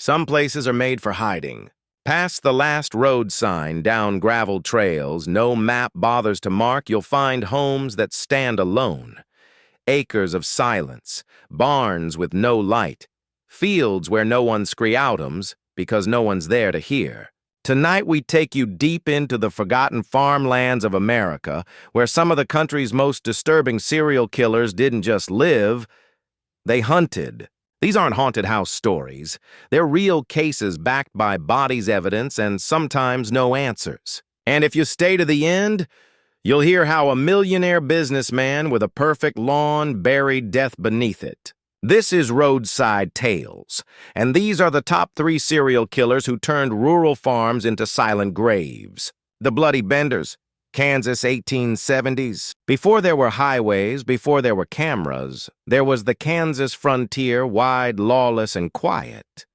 Some places are made for hiding. Past the last road sign, down gravel trails, no map bothers to mark, you'll find homes that stand alone. Acres of silence, barns with no light, fields where no one screams because no one's there to hear. Tonight we take you deep into the forgotten farmlands of America, where some of the country's most disturbing serial killers didn't just live, they hunted. These aren't haunted house stories. They're real cases backed by bodies, evidence, and sometimes no answers. And if you stay to the end, you'll hear how a millionaire businessman with a perfect lawn buried death beneath it. This is Roadside Tales, and these are the top 3 serial killers who turned rural farms into silent graves. The Bloody Benders, Kansas 1870s. Before there were highways, before there were cameras, there was the Kansas frontier, wide, lawless, and quiet.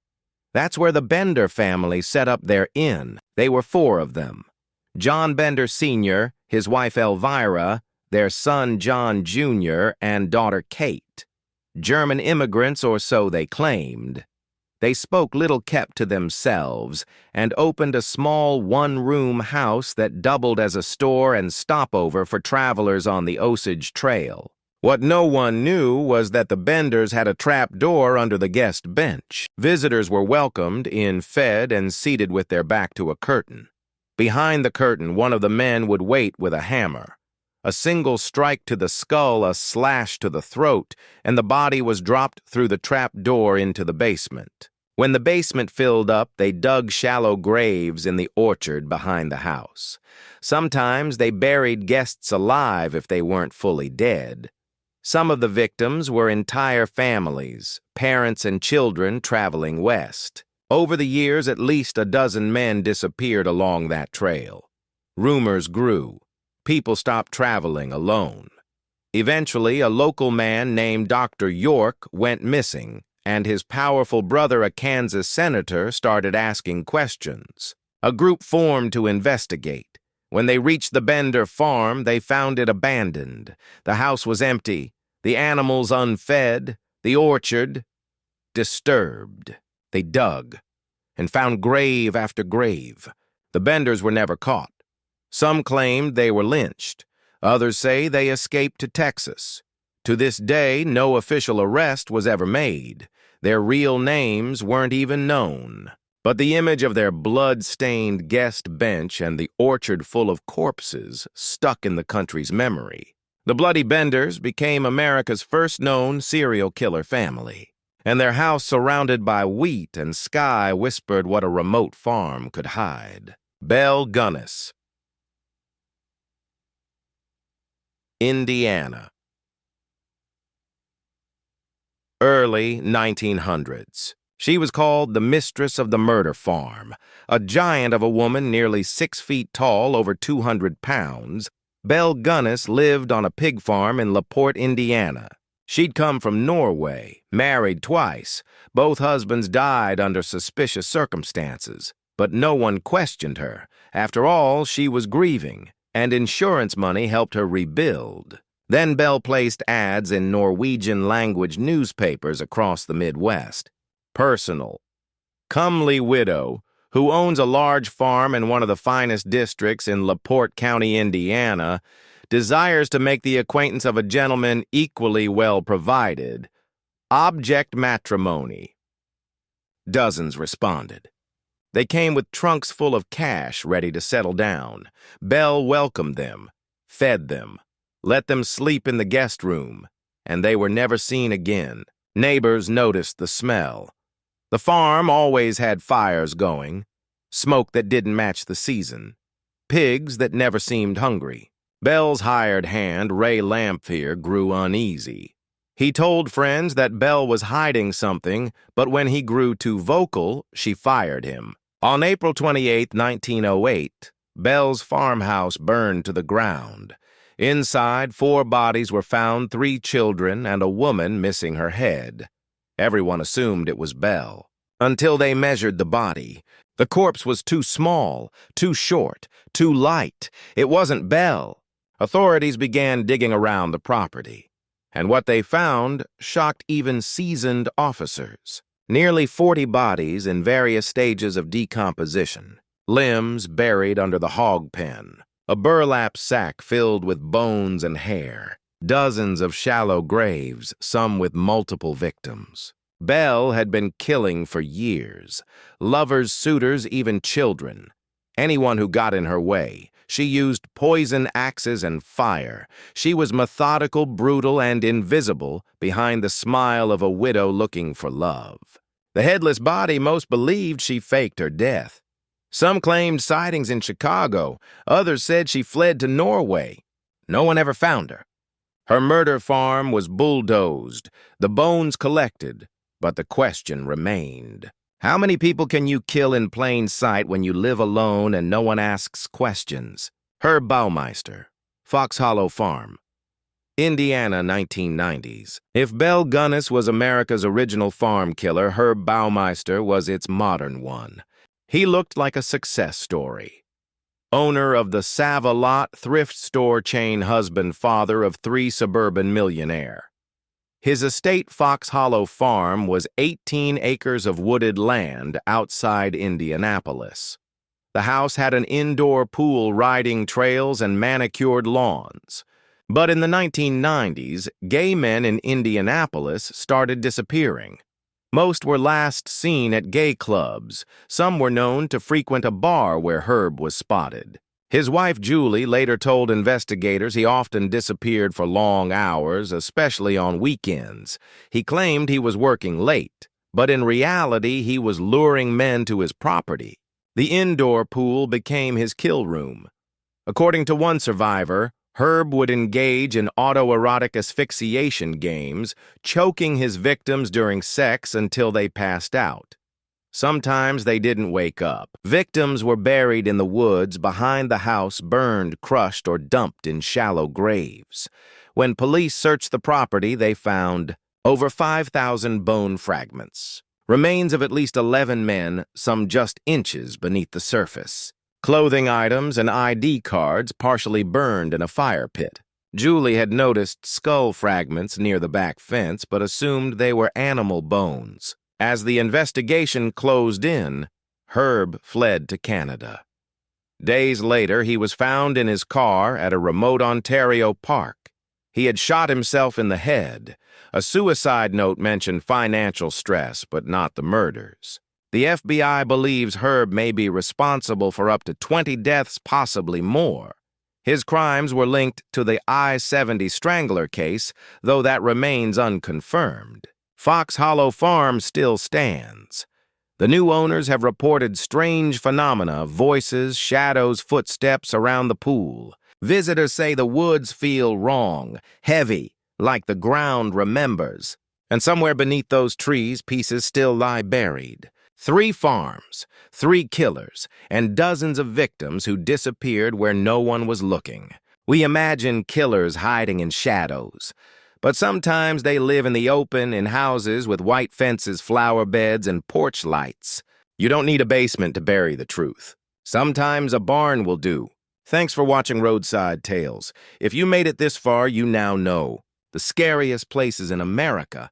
That's where the Bender family set up their inn. They were 4 of them. John Bender Sr., his wife Elvira, their son John Jr., and daughter Kate. German immigrants, or so they claimed. They spoke little, kept to themselves, and opened a small one-room house that doubled as a store and stopover for travelers on the Osage Trail. What no one knew was that the Benders had a trapdoor under the guest bench. Visitors were welcomed in, fed, and seated with their back to a curtain. Behind the curtain, one of the men would wait with a hammer. A single strike to the skull, a slash to the throat, and the body was dropped through the trap door into the basement. When the basement filled up, they dug shallow graves in the orchard behind the house. Sometimes they buried guests alive if they weren't fully dead. Some of the victims were entire families, parents and children traveling west. Over the years, at least a dozen men disappeared along that trail. Rumors grew. People stopped traveling alone. Eventually, a local man named Dr. York went missing, and his powerful brother, a Kansas senator, started asking questions. A group formed to investigate. When they reached the Bender farm, they found it abandoned. The house was empty, the animals unfed, the orchard disturbed. They dug and found grave after grave. The Benders were never caught. Some claimed they were lynched. Others say they escaped to Texas. To this day, no official arrest was ever made. Their real names weren't even known. But the image of their blood-stained guest bench and the orchard full of corpses stuck in the country's memory. The Bloody Benders became America's first known serial killer family, and their house surrounded by wheat and sky whispered what a remote farm could hide. Belle Gunness, Indiana. Early 1900s. She was called the Mistress of the Murder Farm, a giant of a woman nearly 6 feet tall, over 200 pounds. Belle Gunness lived on a pig farm in LaPorte, Indiana. She'd come from Norway, married twice. Both husbands died under suspicious circumstances, but no one questioned her. After all, she was grieving, and insurance money helped her rebuild. Then Belle placed ads in Norwegian-language newspapers across the Midwest. Personal. Comely widow, who owns a large farm in one of the finest districts in LaPorte County, Indiana, desires to make the acquaintance of a gentleman equally well provided. Object matrimony. Dozens responded. They came with trunks full of cash ready to settle down. Belle welcomed them, fed them, let them sleep in the guest room, and they were never seen again. Neighbors noticed the smell. The farm always had fires going, smoke that didn't match the season, pigs that never seemed hungry. Belle's hired hand, Ray Lamphere, grew uneasy. He told friends that Belle was hiding something, but when he grew too vocal, she fired him. On April 28, 1908, Belle's farmhouse burned to the ground. Inside, 4 bodies were found, 3 children and a woman missing her head. Everyone assumed it was Belle, until they measured the body. The corpse was too small, too short, too light. It wasn't Belle. Authorities began digging around the property, and what they found shocked even seasoned officers. Nearly 40 bodies in various stages of decomposition, limbs buried under the hog pen, a burlap sack filled with bones and hair, dozens of shallow graves, some with multiple victims. Belle had been killing for years. Lovers, suitors, even children. Anyone who got in her way. She used poison axes and fire. She was methodical, brutal, and invisible behind the smile of a widow looking for love. The headless body most believed she faked her death. Some claimed sightings in Chicago. Others said she fled to Norway. No one ever found her. Her murder farm was bulldozed, the bones collected, but the question remained. How many people can you kill in plain sight when you live alone and no one asks questions? Herb Baumeister, Fox Hollow Farm, Indiana, 1990s. If Belle Gunness was America's original farm killer, Herb Baumeister was its modern one. He looked like a success story. Owner of the Save-A-Lot thrift store chain, husband, father of 3 suburban millionaire. His estate, Fox Hollow Farm, was 18 acres of wooded land outside Indianapolis. The house had an indoor pool, riding trails, and manicured lawns. But in the 1990s, gay men in Indianapolis started disappearing. Most were last seen at gay clubs. Some were known to frequent a bar where Herb was spotted. His wife, Julie, later told investigators he often disappeared for long hours, especially on weekends. He claimed he was working late, but in reality, he was luring men to his property. The indoor pool became his kill room. According to one survivor, Herb would engage in autoerotic asphyxiation games, choking his victims during sex until they passed out. Sometimes they didn't wake up. Victims were buried in the woods behind the house, burned, crushed, or dumped in shallow graves. When police searched the property, they found over 5,000 bone fragments, remains of at least 11 men, some just inches beneath the surface, clothing items and ID cards partially burned in a fire pit. Julie had noticed skull fragments near the back fence, but assumed they were animal bones. As the investigation closed in, Herb fled to Canada. Days later, he was found in his car at a remote Ontario park. He had shot himself in the head. A suicide note mentioned financial stress, but not the murders. The FBI believes Herb may be responsible for up to 20 deaths, possibly more. His crimes were linked to the I-70 Strangler case, though that remains unconfirmed. Fox Hollow Farm still stands. The new owners have reported strange phenomena, voices, shadows, footsteps around the pool. Visitors say the woods feel wrong, heavy, like the ground remembers. And somewhere beneath those trees, pieces still lie buried. 3 farms, 3 killers, and dozens of victims who disappeared where no one was looking. We imagine killers hiding in shadows. But sometimes they live in the open, in houses with white fences, flower beds, and porch lights. You don't need a basement to bury the truth. Sometimes a barn will do. Thanks for watching Roadside Tales. If you made it this far, you now know the scariest places in America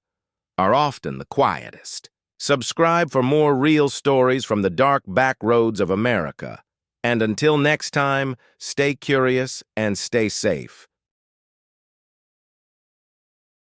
are often the quietest. Subscribe for more real stories from the dark back roads of America. And until next time, stay curious and stay safe.